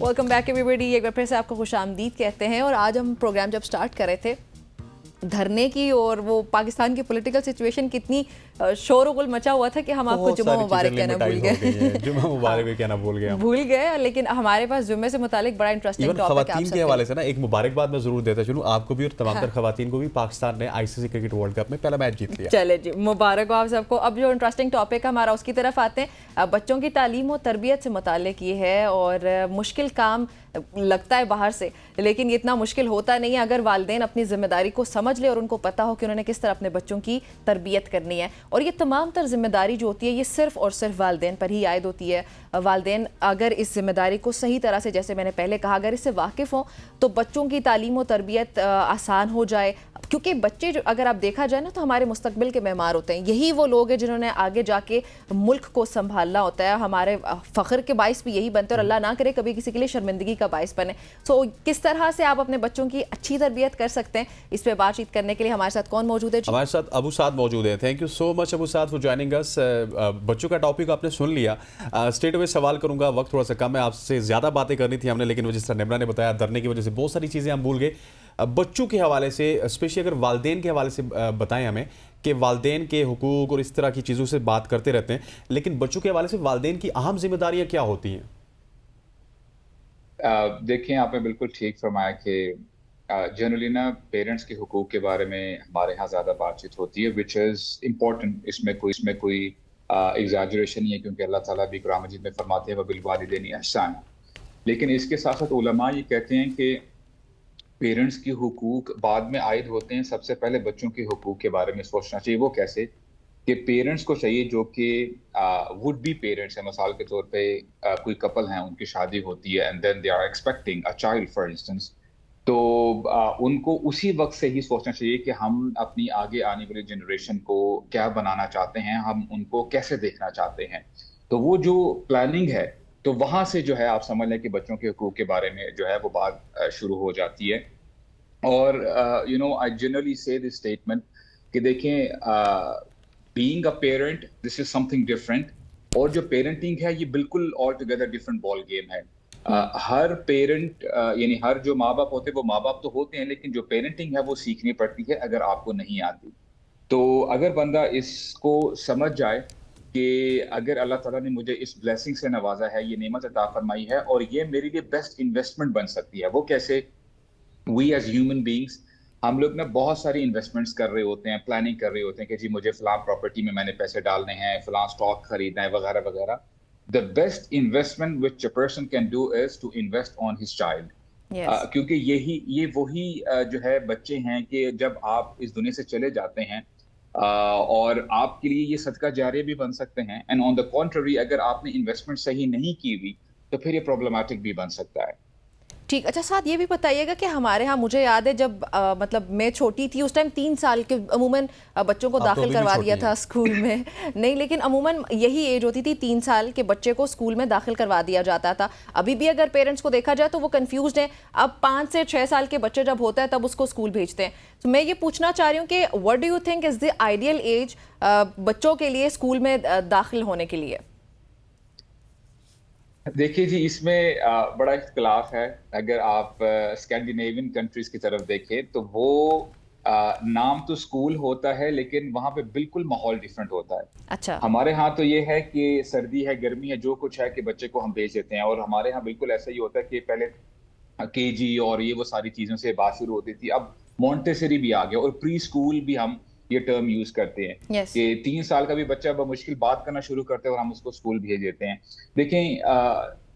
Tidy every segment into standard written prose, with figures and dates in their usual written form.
Welcome back everybody. एक बार फिर से आपको खुशामदीद कहते हैं। और आज हम प्रोग्राम जब स्टार्ट कर रहे थे धरने की, और वो पाकिस्तान की पॉलिटिकल सिचुएशन कितनी शोर-गुल मचा हुआ था कि हम आपको जुम्मा मुबारक कहना भूल गए। जुम्मा मुबारक भी कहना भूल गए। लेकिन हमारे पास जुम्मे से मुतालिक बड़ा इंटरेस्टिंग टॉपिक है। खवातीन के हवाले से ना एक मुबारकबाद मैं जरूर देता चलूं आपको भी और तमाम तर खवातीन को भी। पाकिस्तान ने आईसीसी क्रिकेट वर्ल्ड कप में पहला मैच जीत लिया। चले जी, मुबारक हो आप सबको। अब जो इंटरेस्टिंग टॉपिक है हमारा, उसकी तरफ आते हैं। बच्चों की तालीम और तरबियत से मुताल्लिक ये है, और मुश्किल काम लगता है बाहर से, लेकिन ये इतना मुश्किल होता नहीं है अगर वालिदैन अपनी जिम्मेदारी को समझ ले और उनको पता हो कि उन्होंने किस तरह अपने बच्चों की तरबियत करनी है। और ये तमाम तर जिम्मेदारी जो होती है ये सिर्फ और सिर्फ वालिदैन पर ही आयद होती है। वालिदैन अगर इस जिम्मेदारी को सही तरह से, जैसे मैंने पहले कहा, अगर इससे वाकिफ़ हों तो बच्चों की तालीम और तरबियत आसान हो जाए। क्योंकि बच्चे जो, अगर आप देखा जाए ना, तो हमारे मुस्तकबिल के मेहमान होते हैं। यही वो लोग हैं जिन्होंने आगे जाके मुल्क को संभालना होता है। हमारे फ़ख्र के बाइस भी यही बनते हैं, और अल्लाह ना करे कभी किसी के लिए शर्मिंदगी का बाइस बने। सो किस तरह से आप अपने बच्चों की अच्छी तरबियत कर सकते हैं, इस पर बातचीत करने के लिए हमारे साथ कौन मौजूद है? हमारे साथ अबू साद मौजूद है। Thank you so much Abu Saad for joining us. बच्चों का टॉपिक आपने सुन लिया। स्ट्रेट अवे सवाल करूंगा, वक्त थोड़ा सा कम है, आपसे ज़्यादा बातें करनी थी हमने, लेकिन जिस तरह निम्रा ने बताया, धरने की वजह से बहुत सारी चीज़ें हम भूल गए। बच्चों के हवाले से, स्पेशली अगर वालिदैन के हवाले से बताएं हमें कि वालिदैन के हुकूक और इस तरह की चीज़ों से बात करते रहते हैं, लेकिन बच्चों के हवाले से वालिदैन की अहम जिम्मेदारियां क्या होती हैं? देखें, आपने बिल्कुल ठीक फरमाया कि जनरली ना पेरेंट्स के हुकूक के बारे में हमारे यहाँ ज़्यादा बातचीत होती है, विच इज़ इम्पोर्टेंट। इसमें कोई एग्जैजरेशन नहीं है, क्योंकि अल्लाह ताला भी कुरान मजीद में फरमाते हैं वबिलवालिदैन ihसान। लेकिन इसके साथ साथ उलमा ये कहते हैं कि पेरेंट्स के हुकूक बाद में आयद होते हैं। सबसे पहले बच्चों के हुकूक के बारे में सोचना चाहिए। वो कैसे कि पेरेंट्स को चाहिए, जो कि वुड बी पेरेंट्स हैं, मिसाल के तौर पे कोई कपल हैं, उनकी शादी होती है and then they are expecting a child for instance, तो उनको उसी वक्त से ही सोचना चाहिए कि हम अपनी आगे आने वाली जनरेशन को क्या बनाना चाहते हैं, हम उनको कैसे देखना चाहते हैं। तो वो जो प्लानिंग है, तो वहां से जो है आप समझ लें कि बच्चों के हुकूक के बारे में जो है वो बात शुरू हो जाती है। और यू नो, आई जनरली से दिस स्टेटमेंट कि देखें, being a parent this is something different, और जो पेरेंटिंग है ये बिल्कुल all together different ball game है। हर पेरेंट यानी हर जो माँ बाप होते हैं वो माँ बाप तो होते हैं, लेकिन जो पेरेंटिंग है वो सीखनी पड़ती है अगर आपको नहीं आती। तो अगर बंदा इसको समझ जाए कि अगर अल्लाह ताला ने मुझे इस ब्लेसिंग से नवाजा है, ये नेमत अता फरमाई है, और ये मेरे लिए बेस्ट इन्वेस्टमेंट बन सकती है। वो कैसे? वी एज ह्यूमन बीइंग्स, हम लोग ना बहुत सारी इन्वेस्टमेंट्स कर रहे होते हैं, प्लानिंग कर रहे होते हैं कि जी मुझे फलां प्रॉपर्टी में मैंने पैसे डालने हैं, फलां स्टॉक खरीदना है, वगैरह वगैरह। The best investment which a person can do is to invest on his child. क्योंकि ये वही जो है बच्चे हैं कि जब आप इस दुनिया से चले जाते हैं, और आपके लिए ये सदका जारिया भी बन सकते हैं। एंड ऑन द कॉन्ट्ररी, अगर आपने इन्वेस्टमेंट सही नहीं की हुई तो फिर ये प्रॉब्लमेटिक भी बन सकता है। ठीक, अच्छा साथ ये भी बताइएगा कि हमारे यहाँ, मुझे याद है जब मतलब मैं छोटी थी उस टाइम 3 साल के अमूमन बच्चों को दाखिल करवा दिया था स्कूल में। नहीं, लेकिन अमूमन यही एज होती थी, 3 साल के बच्चे को स्कूल में दाखिल करवा दिया जाता था। अभी भी अगर पेरेंट्स को देखा जाए तो वो कंफ्यूज्ड हैं। अब 5 से 6 साल के बच्चे जब होता है तब उसको स्कूल भेजते हैं। तो मैं ये पूछना चाह रही हूँ कि what do you think is the ideal age बच्चों के लिए स्कूल में दाखिल होने के लिए? देखिए जी, इसमें बड़ा इख्तिलाफ है। अगर आप स्कैंडिनेवियन कंट्रीज की तरफ देखें तो वो नाम तो स्कूल होता है, लेकिन वहाँ पे बिल्कुल माहौल डिफरेंट होता है। अच्छा। हमारे यहाँ तो ये है कि सर्दी है, गर्मी है, जो कुछ है कि बच्चे को हम भेज देते हैं। और हमारे यहाँ बिल्कुल ऐसा ही होता है कि पहले केजी और ये वो सारी चीज़ों से बात शुरू होती थी, अब मॉन्टेसरी भी आ गया, और प्री स्कूल भी हम ये टर्म यूज करते हैं। कि 3 साल का भी बच्चा बमुश्किल बात करना शुरू करते हैं और हम उसको स्कूल भेज देते हैं। देखें,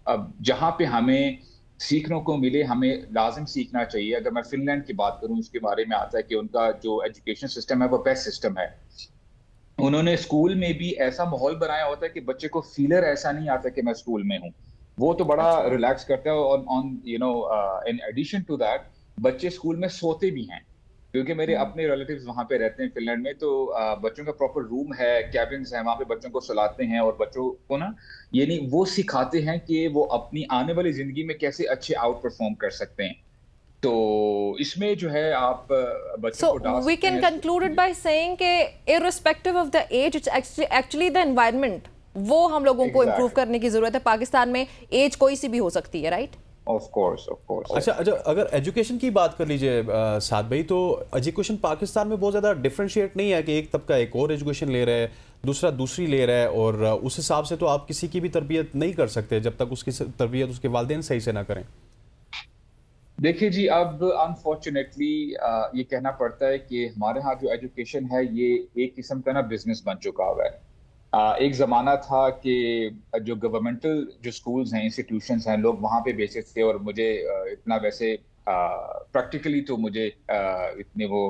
अब जहाँ पे हमें सीखने को मिले, हमें लाजिम सीखना चाहिए। अगर मैं फिनलैंड की बात करूँ, उसके बारे में आता है कि उनका जो एजुकेशन सिस्टम है वो बेस्ट सिस्टम है। उन्होंने स्कूल में भी ऐसा माहौल बनाया होता है कि बच्चे को फीलर ऐसा नहीं आता कि मैं स्कूल में हूँ। वो तो बड़ा रिलैक्स करता है। और on you know, in addition to that, बच्चे स्कूल में सोते भी हैं, क्योंकि मेरे अपने रिलेटिव्स वहाँ पे रहते हैं फिनलैंड में। तो बच्चों का प्रॉपर रूम है, कैबिन्स हैं, वहाँ पे बच्चों को सुलाते हैं, और बच्चों को ना यानी वो सिखाते हैं कि वो अपनी आने वाली जिंदगी में कैसे अच्छे आउट परफॉर्म कर सकते हैं। तो इसमें जो है आप बच्चों को डाल we can conclude it by saying कि irrespective of the age, it's actually the environment, वो हम लोगों को इम्प्रूव करने की जरूरत है। पाकिस्तान में एज कोई सी भी हो सकती है, राइट? ऑफ कोर्स अच्छा अगर एजुकेशन की बात कर लीजिए साद भाई, तो एजुकेशन पाकिस्तान में बहुत ज़्यादा डिफरेंशिएट नहीं है कि एक तबका एक और एजुकेशन ले रहा है, दूसरा दूसरी ले रहा है, और उस हिसाब से तो आप किसी की भी तरबियत नहीं कर सकते जब तक उसकी तरबियत उसके वालिदैन सही से ना करें। देखिए जी, अब अनफॉर्चुनेटली ये कहना पड़ता है कि हमारे यहाँ जो एजुकेशन है ये एक किस्म का ना बिजनेस बन चुका हुआ है। एक ज़माना था कि जो गवर्नमेंटल जो स्कूल्स हैं, इंस्टीट्यूशंस हैं, लोग वहाँ पे बेचे थे, और मुझे इतना वैसे प्रैक्टिकली तो मुझे इतने वो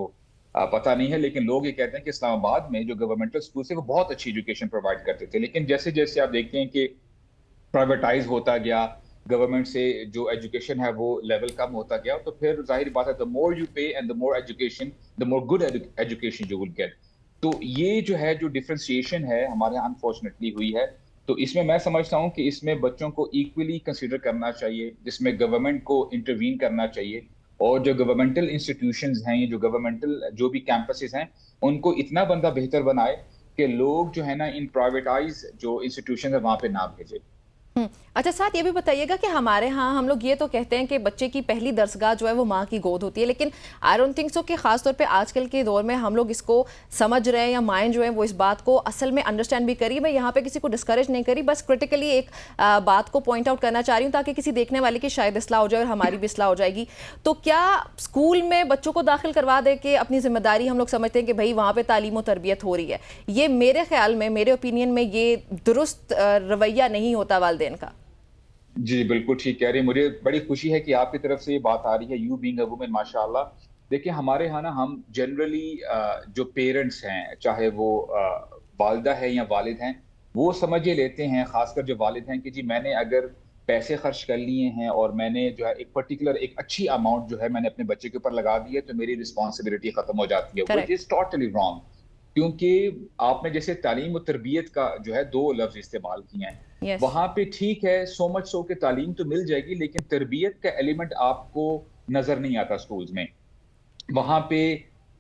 पता नहीं है, लेकिन लोग ये कहते हैं कि इस्लामाबाद में जो गवर्नमेंटल स्कूल थे वो बहुत अच्छी एजुकेशन प्रोवाइड करते थे, लेकिन जैसे जैसे आप देखते हैं कि प्राइवेटाइज होता गया, गवर्नमेंट से जो एजुकेशन है वो लेवल कम होता गया, तो फिर जाहिर बात है द मोर यू पे and the more education, the more good education you will get. तो ये जो है, जो डिफरेंशिएशन है हमारे यहाँ अनफॉर्चुनेटली हुई है, तो इसमें मैं समझता हूँ कि इसमें बच्चों को इक्वली कंसिडर करना चाहिए, जिसमें गवर्नमेंट को इंटरवीन करना चाहिए, और जो गवर्नमेंटल इंस्टीट्यूशंस हैं, ये जो गवर्नमेंटल जो भी कैंपसेस हैं, उनको इतना बंदा बेहतर बनाए कि लोग जो है ना इन प्राइवेटाइज जो इंस्टीट्यूशन है वहाँ पे ना भेजे। अच्छा साथ ये भी बताइएगा कि हमारे यहाँ हम लोग ये तो कहते हैं कि बच्चे की पहली दरसगाह जो है वो माँ की गोद होती है, लेकिन आई डोंट थिंक सो कि ख़ास तौर पे आजकल के दौर में हम लोग इसको समझ रहे हैं, या माइंड जो है वो इस बात को असल में अंडरस्टैंड भी करी। मैं यहाँ पे किसी को डिस्करेज नहीं करी, बस क्रिटिकली एक बात को पॉइंट आउट करना चाह रही हूँ ताकि किसी देखने वाले की शायद इस्लाह हो जाए और हमारी भी इस्लाह हो जाएगी। तो क्या स्कूल में बच्चों को दाखिल करवा दे के अपनी जिम्मेदारी हम लोग समझते हैं कि भाई वहाँ पर तालीम और तरबियत हो रही है, ये मेरे ख्याल में, मेरे ओपिनियन में ये दुरुस्त रवैया नहीं होता वालिदैन का। जी बिल्कुल ठीक कह रही है। मुझे बड़ी खुशी है कि आपकी तरफ से ये बात आ रही है, यू बीइंग अ वुमन माशाल्लाह। देखिए हमारे यहाँ ना, हम जनरली जो पेरेंट्स हैं, चाहे वो वालिदा है या वालिद हैं, वो समझ ये लेते हैं, खासकर जो वालिद हैं, कि जी मैंने अगर पैसे खर्च कर लिए हैं और मैंने जो है एक पर्टिकुलर एक अच्छी अमाउंट जो है मैंने अपने बच्चे के ऊपर लगा दी है, तो मेरी रिस्पॉन्सिबिलिटी खत्म हो जाती है, व्हिच इज टोटली रॉन्ग। क्योंकि आपने जैसे तालीम और तरबियत का जो है दो लफ्ज इस्तेमाल किए हैं, Yes. वहां पे ठीक है, सो मच सो के तालीम तो मिल जाएगी, लेकिन तरबियत का एलिमेंट आपको नजर नहीं आता स्कूल्स में। वहां पे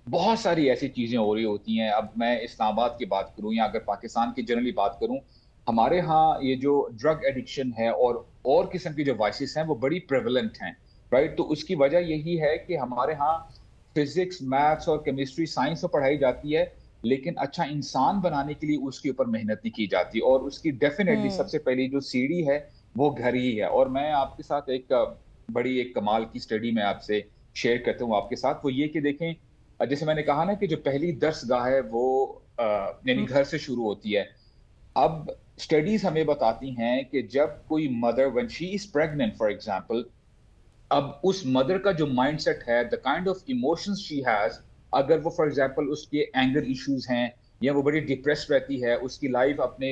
बहुत सारी ऐसी चीजें हो रही होती हैं। अब मैं इस्लामाबाद की बात करूं या अगर पाकिस्तान की जनरली बात करूं, हमारे यहाँ ये जो ड्रग एडिक्शन है और किस्म की जो वाइसेस हैं वो बड़ी प्रेवलेंट हैं, राइट। तो उसकी वजह यही है कि हमारे यहाँ फिजिक्स, मैथ्स और केमिस्ट्री, साइंस तो पढ़ाई जाती है, लेकिन अच्छा इंसान बनाने के लिए उसके ऊपर मेहनत नहीं की जाती, और उसकी डेफिनेटली सबसे पहली जो सीढ़ी है वो घर ही है। और मैं आपके साथ एक बड़ी एक कमाल की स्टडी में आपसे शेयर करता हूँ आपके साथ, वो ये कि देखें, जैसे मैंने कहा ना कि जो पहली दरसगाह है वो यानी घर से शुरू होती है। अब स्टडीज हमें बताती हैं कि जब कोई mother, when she is pregnant for example, अब उस मदर का जो माइंडसेट है, the kind of emotions she has, अगर वो फॉर एग्जांपल उसके एंगर इश्यूज हैं या वो बड़ी डिप्रेस्ड रहती है, उसकी लाइफ अपने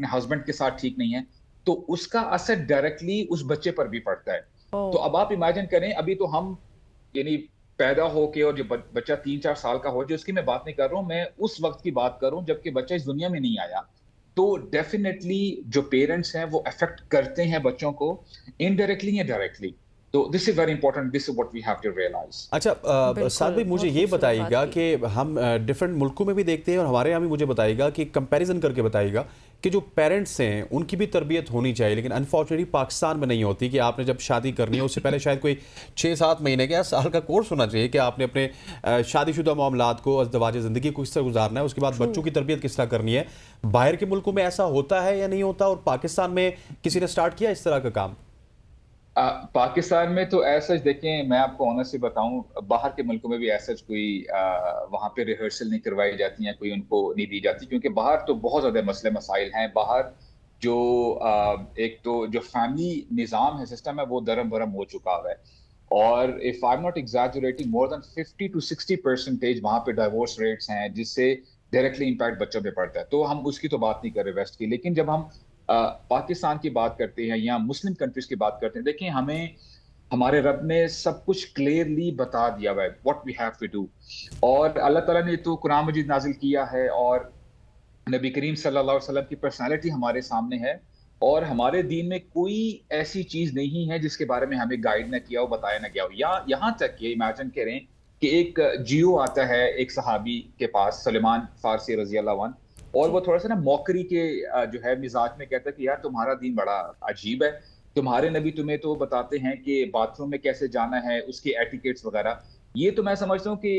हस्बैंड के साथ ठीक नहीं है, तो उसका असर डायरेक्टली उस बच्चे पर भी पड़ता है। तो अब आप इमेजिन करें, अभी तो हम यानी पैदा होके और जो बच्चा 3-4 साल का हो, जो उसकी मैं बात नहीं कर रहा हूँ, मैं उस वक्त की बात कर रहा हूँ जबकि बच्चा इस दुनिया में नहीं आया। तो डेफिनेटली जो पेरेंट्स हैं वो अफेक्ट करते हैं बच्चों को, इनडायरेक्टली या डायरेक्टली। तो this is very important, this is what we have to realise. अच्छा साद भाई, मुझे ये बताइएगा कि हम डिफरेंट मुल्कों में भी देखते हैं और हमारे यहाँ भी, मुझे बताइएगा कि कंपैरिजन करके बताइएगा कि जो पेरेंट्स हैं उनकी भी तरबियत होनी चाहिए, लेकिन अनफॉर्चुनेटली पाकिस्तान में नहीं होती। कि आपने जब शादी करनी है उससे पहले शायद कोई 6-7 महीने का या साल का कोर्स होना चाहिए कि आपने अपने शादीशुदा मामलात को, अज़दवाज ज़िंदगी को किस तरह गुजारना है, उसके बाद बच्चों की तरबियत किस तरह करनी है। बाहर के मुल्कों में ऐसा होता है या नहीं होता, और पाकिस्तान में किसी ने स्टार्ट किया इस तरह का काम? पाकिस्तान में तो ऐसा देखें, मैं आपको ऑनेस्टली बताऊं, बाहर के मुल्कों में भी ऐसा कोई वहां पे रिहर्सल नहीं करवाई जाती है, कोई उनको नहीं दी जाती, क्योंकि बाहर तो बहुत ज्यादा मसले मसाइल हैं। बाहर जो एक तो जो फैमिली निज़ाम है, सिस्टम है, वो दरम बरम हो चुका है, और if I am not exaggerating, more than 50 to 60% वहां पे डाइवोर्स रेट्स हैं, जिससे डायरेक्टली इम्पैक्ट बच्चों पे पड़ता है। तो हम उसकी तो बात नहीं कर रहे वेस्ट की, लेकिन जब हम पाकिस्तान की बात करते हैं या मुस्लिम कंट्रीज की बात करते हैं, देखिए हमें हमारे रब ने सब कुछ क्लियरली बता दिया हुआ है, what we have to do. और अल्लाह ताला ने तो कुरान मजीद नाजिल किया है, और नबी करीम सल्लल्लाहु अलैहि वसल्लम की पर्सनालिटी हमारे सामने है, और हमारे दीन में कोई ऐसी चीज नहीं है जिसके बारे में हमें गाइड ना किया हो, बताया ना गया हो। या यहाँ तक कि इमेजिन करें कि एक जियो आता है एक सहाबी के पास, सलेमान फारसी रजी अल्लाह अन्हु, और वो थोड़ा सा ना मौकरी के जो है मिजाज में कहता है कि यार तुम्हारा दीन बड़ा अजीब है, तुम्हारे नबी तुम्हें तो बताते हैं कि बाथरूम में कैसे जाना है, उसके एटिकेट्स वगैरह। ये तो मैं समझता हूँ कि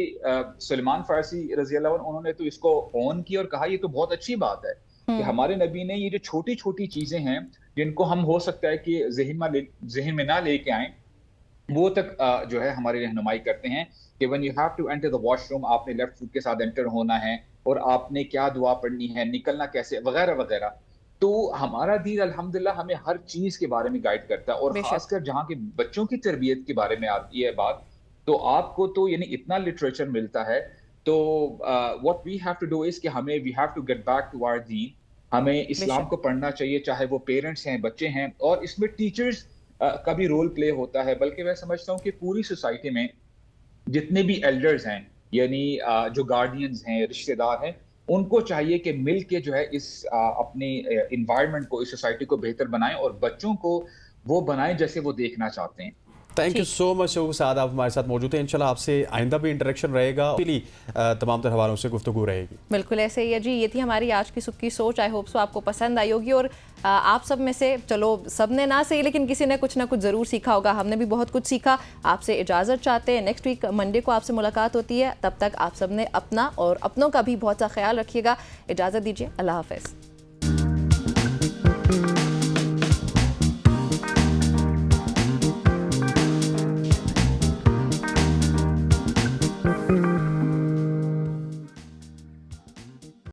सलमान फारसी रजी अल्लाह अन्हु उन्होंने तो इसको ऑन किया और कहा ये तो बहुत अच्छी बात है कि हमारे नबी ने ये जो छोटी छोटी चीजें हैं जिनको हम हो सकता है कि जहन में ना लेके आए, वो तक जो है हमारी रहनुमाई करते हैं कि when you have to enter the washroom, आपने लेफ्ट फुट के साथ एंटर होना है और आपने क्या दुआ पढ़नी है, निकलना कैसे, वगैरह वगैरह। तो हमारा दीन अल्हम्दुलिल्लाह हमें हर चीज के बारे में गाइड करता है, और बेशक। खासकर जहाँ के बच्चों की तरबियत के बारे में आती है बात, तो आपको तो यानी इतना लिटरेचर मिलता है। तो what we have to do is कि हमें we have to get back to our दीन। हमें इस्लाम बेशक। को पढ़ना चाहिए, चाहे वो पेरेंट्स हैं, बच्चे हैं, और इसमें टीचर्स का भी रोल प्ले होता है। बल्कि मैं समझता हूँ कि पूरी सोसाइटी में जितने भी एल्डर्स हैं, यानी जो गार्डियंस हैं, रिश्तेदार हैं, उनको चाहिए कि मिल के जो है इस अपने इन्वायरमेंट को, इस सोसाइटी को बेहतर बनाएं और बच्चों को वो बनाएं जैसे वो देखना चाहते हैं। Thank you so much Abu Saad, आप हमारे साथ मौजूद हैं। इंशाल्लाह आपसे आइंदा भी इंटरेक्शन रहेगा, तमाम तरह हवालों से गुफ्तगू रहेगी। बिल्कुल ऐसे ही है जी। ये थी हमारी आज की सुख की सोच। आई होप सो आपको पसंद आई होगी, और आप सब में से, चलो सब ने ना सही, लेकिन किसी ने कुछ ना कुछ ज़रूर सीखा होगा। हमने भी बहुत कुछ सीखा। आपसे इजाज़त चाहते हैं, नेक्स्ट वीक मंडे को आपसे मुलाकात होती है। तब तक आप सब ने अपना और अपनों का भी बहुत सा ख्याल रखिएगा। इजाज़त दीजिए, अल्लाह हाफ़िज़।